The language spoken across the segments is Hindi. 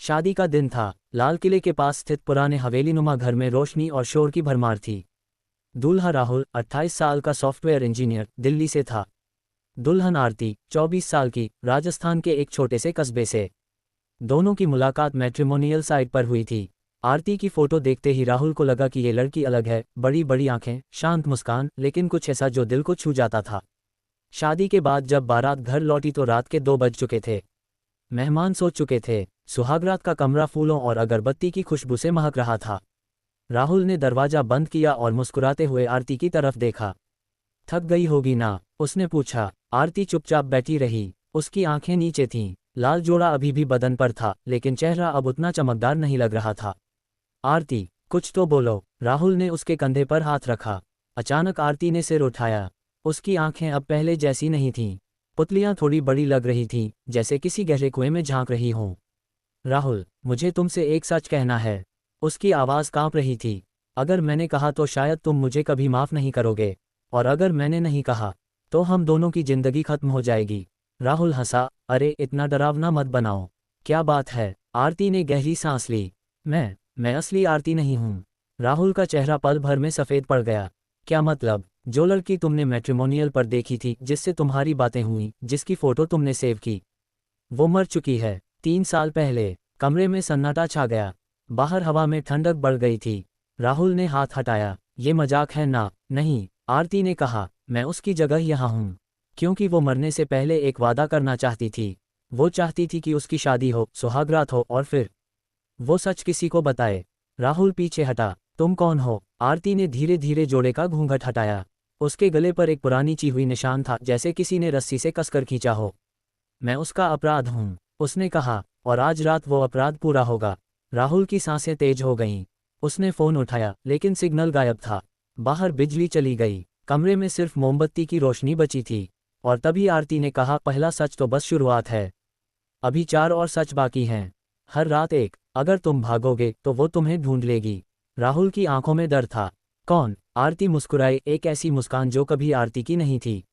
शादी का दिन था। लाल किले के पास स्थित पुराने हवेलीनुमा घर में रोशनी और शोर की भरमार थी। दूल्हा राहुल 28 साल का सॉफ्टवेयर इंजीनियर दिल्ली से था। दुल्हन आरती 24 साल की, राजस्थान के एक छोटे से कस्बे से। दोनों की मुलाकात मैट्रिमोनियल साइट पर हुई थी। आरती की फोटो देखते ही राहुल को लगा कि ये लड़की अलग है, बड़ी बड़ी आंखें, शांत मुस्कान, लेकिन कुछ ऐसा जो दिल को छू जाता था। शादी के बाद जब बारात घर लौटी तो रात के 2 बज चुके थे। मेहमान सो चुके थे। सुहागरात का कमरा फूलों और अगरबत्ती की खुशबू से महक रहा था। राहुल ने दरवाजा बंद किया और मुस्कुराते हुए आरती की तरफ देखा। थक गई होगी ना, उसने पूछा। आरती चुपचाप बैठी रही। उसकी आंखें नीचे थीं। लाल जोड़ा अभी भी बदन पर था, लेकिन चेहरा अब उतना चमकदार नहीं लग रहा था। आरती, कुछ तो बोलो। राहुल ने उसके कंधे पर हाथ रखा। अचानक आरती ने सिर उठाया। उसकी आंखें अब पहले जैसी नहीं थीं। पुतलियां थोड़ी बड़ी लग रही थीं, जैसे किसी गहरे कुएं में झांक रही हों। राहुल, मुझे तुमसे एक सच कहना है। उसकी आवाज़ कांप रही थी। अगर मैंने कहा तो शायद तुम मुझे कभी माफ़ नहीं करोगे, और अगर मैंने नहीं कहा तो हम दोनों की जिंदगी खत्म हो जाएगी। राहुल हंसा। अरे इतना डरावना मत बनाओ। क्या बात है? आरती ने गहरी सांस ली। मैं असली आरती नहीं हूँ। राहुल का चेहरा पल भर में सफ़ेद पड़ गया। क्या मतलब? जो लड़की तुमने मैट्रिमोनियल पर देखी थी, जिससे तुम्हारी बातें हुई, जिसकी फ़ोटो तुमने सेव की, वो मर चुकी है 3 साल पहले। कमरे में सन्नाटा छा गया। बाहर हवा में ठंडक बढ़ गई थी। राहुल ने हाथ हटाया। ये मजाक है ना? नहीं, आरती ने कहा। मैं उसकी जगह यहाँ हूँ, क्योंकि वो मरने से पहले एक वादा करना चाहती थी। वो चाहती थी कि उसकी शादी हो, सुहागरात हो, और फिर वो सच किसी को बताए। राहुल पीछे हटा। तुम कौन हो? आरती ने धीरे धीरे जोड़े का घूंघट हटाया। उसके गले पर एक पुरानी ची हुई निशान था, जैसे किसी ने रस्सी से कसकर खींचा हो। मैं उसका अपराध हूँ, उसने कहा, और आज रात वो अपराध पूरा होगा। राहुल की सांसें तेज हो गईं। उसने फ़ोन उठाया, लेकिन सिग्नल गायब था। बाहर बिजली चली गई। कमरे में सिर्फ मोमबत्ती की रोशनी बची थी। और तभी आरती ने कहा, पहला सच तो बस शुरुआत है। अभी 4 और सच बाकी हैं। हर रात एक। अगर तुम भागोगे तो वो तुम्हें ढूंढ लेगी। राहुल की आंखों में डर था। कौन? आरती मुस्कुराई, एक ऐसी मुस्कान जो कभी आरती की नहीं थी,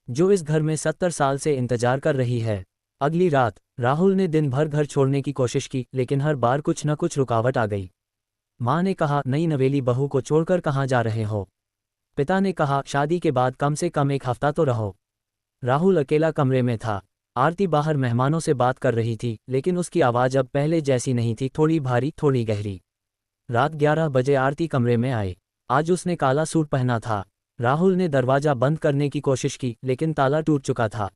जो इस घर में 70 साल से इंतजार कर रही है। अगली रात राहुल ने दिन भर घर छोड़ने की कोशिश की, लेकिन हर बार कुछ न कुछ रुकावट आ गई। माँ ने कहा, नई नवेली बहू को छोड़कर कहाँ जा रहे हो? पिता ने कहा, शादी के बाद कम से कम 1 हफ्ता तो रहो। राहुल अकेला कमरे में था। आरती बाहर मेहमानों से बात कर रही थी, लेकिन उसकी आवाज़ अब पहले जैसी नहीं थी, थोड़ी भारी, थोड़ी गहरी। रात 11 बजे आरती कमरे में आई। आज उसने काला सूट पहना था। राहुल ने दरवाज़ा बंद करने की कोशिश की, लेकिन ताला टूट चुका था।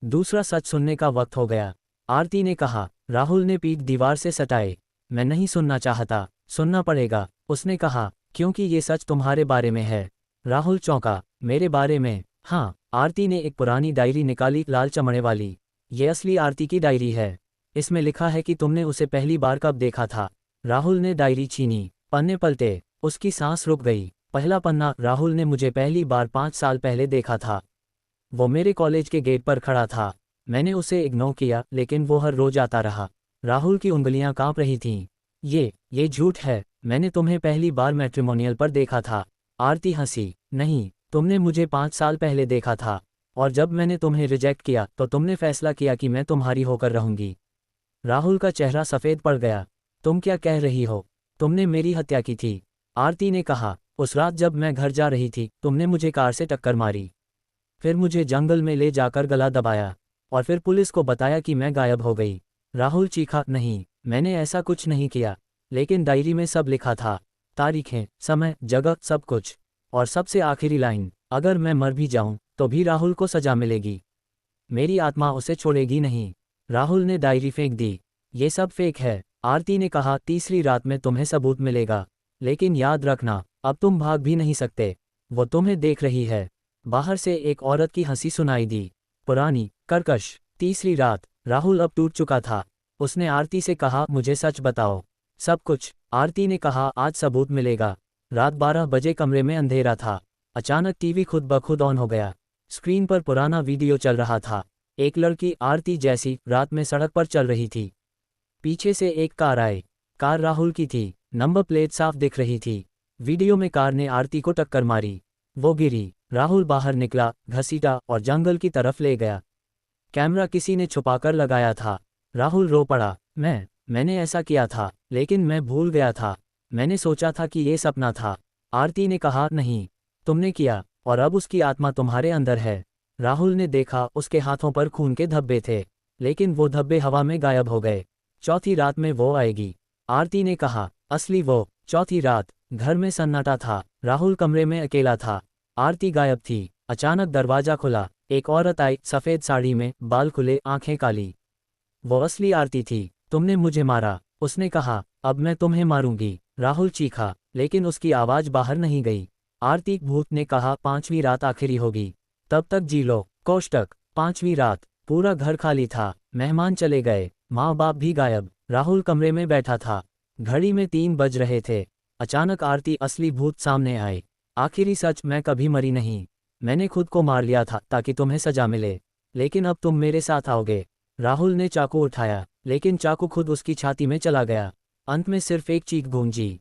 दूसरा सच सुनने का वक्त हो गया। आरती ने कहा। राहुल ने पीठ दीवार से सटाए। मैं नहीं सुनना चाहता। सुनना पड़ेगा, उसने कहा, क्योंकि ये सच तुम्हारे बारे में है। राहुल चौंका। मेरे बारे में? हाँ। आरती ने एक पुरानी डायरी निकाली, लाल चमड़े वाली। ये असली आरती की डायरी है। इसमें लिखा है कि तुमने उसे पहली बार कब देखा था। राहुल ने डायरी छीनी। पन्ने पलटे। उसकी सांस रुक गई। पहला पन्ना, राहुल ने मुझे पहली बार 5 साल पहले देखा था। वो मेरे कॉलेज के गेट पर खड़ा था। मैंने उसे इग्नोर किया, लेकिन वो हर रोज आता रहा। राहुल की उंगलियां कांप रही थीं। ये झूठ है। मैंने तुम्हें पहली बार मैट्रिमोनियल पर देखा था। आरती हंसी। नहीं, तुमने मुझे 5 साल पहले देखा था, और जब मैंने तुम्हें रिजेक्ट किया तो तुमने फैसला किया कि मैं तुम्हारी होकर रहूंगी। राहुल का चेहरा सफ़ेद पड़ गया। तुम क्या कह रही हो? तुमने मेरी हत्या की थी। आरती ने कहा। उस रात जब मैं घर जा रही थी, तुमने मुझे कार से टक्कर मारी। फिर मुझे जंगल में ले जाकर गला दबाया, और फिर पुलिस को बताया कि मैं गायब हो गई। राहुल चीखा। नहीं, मैंने ऐसा कुछ नहीं किया। लेकिन डायरी में सब लिखा था, तारीखें, समय, जगह, सब कुछ। और सबसे आखिरी लाइन, अगर मैं मर भी जाऊं तो भी राहुल को सजा मिलेगी। मेरी आत्मा उसे छोड़ेगी नहीं। राहुल ने डायरी फेंक दी। ये सब फेक है, आरती ने कहा। तीसरी रात में तुम्हें सबूत मिलेगा, लेकिन याद रखना, अब तुम भाग भी नहीं सकते। वो तुम्हें देख रही है। बाहर से एक औरत की हंसी सुनाई दी, पुरानी, कर्कश। तीसरी रात राहुल अब टूट चुका था। उसने आरती से कहा, मुझे सच बताओ, सब कुछ। आरती ने कहा, आज सबूत मिलेगा। रात 12 बजे कमरे में अंधेरा था। अचानक टीवी खुद ब खुद ऑन हो गया। स्क्रीन पर पुराना वीडियो चल रहा था। एक लड़की आरती जैसी रात में सड़क पर चल रही थी। पीछे से एक कार आई। कार राहुल की थी। नंबर प्लेट साफ दिख रही थी। वीडियो में कार ने आरती को टक्कर मारी। वो गिरी। राहुल बाहर निकला, घसीटा और जंगल की तरफ ले गया। कैमरा किसी ने छुपाकर लगाया था। राहुल रो पड़ा। मैंने ऐसा किया था, लेकिन मैं भूल गया था। मैंने सोचा था कि ये सपना था। आरती ने कहा, नहीं, तुमने किया, और अब उसकी आत्मा तुम्हारे अंदर है। राहुल ने देखा, उसके हाथों पर खून के धब्बे थे, लेकिन वो धब्बे हवा में गायब हो गए। चौथी रात में वो आएगी, आरती ने कहा। असली वो। चौथी रात। घर में सन्नाटा था। राहुल कमरे में अकेला था। आरती गायब थी। अचानक दरवाजा खुला। एक औरत आई, सफ़ेद साड़ी में, बाल खुले, आंखें काली। वो असली आरती थी। तुमने मुझे मारा, उसने कहा। अब मैं तुम्हें मारूंगी, राहुल चीखा, लेकिन उसकी आवाज़ बाहर नहीं गई। आरती भूत ने कहा, 5वीं रात आखिरी होगी, तब तक जी लो। कोष्टक 5वीं रात। पूरा घर खाली था, मेहमान चले गए, माँ बाप भी गायब। राहुल कमरे में बैठा था। घड़ी में 3 बज रहे थे। अचानक आरती असली भूत सामने आए। आखिरी सच, मैं कभी मरी नहीं। मैंने खुद को मार लिया था ताकि तुम्हें सजा मिले, लेकिन अब तुम मेरे साथ आओगे। राहुल ने चाकू उठाया, लेकिन चाकू खुद उसकी छाती में चला गया। अंत में सिर्फ एक चीख गूंजी।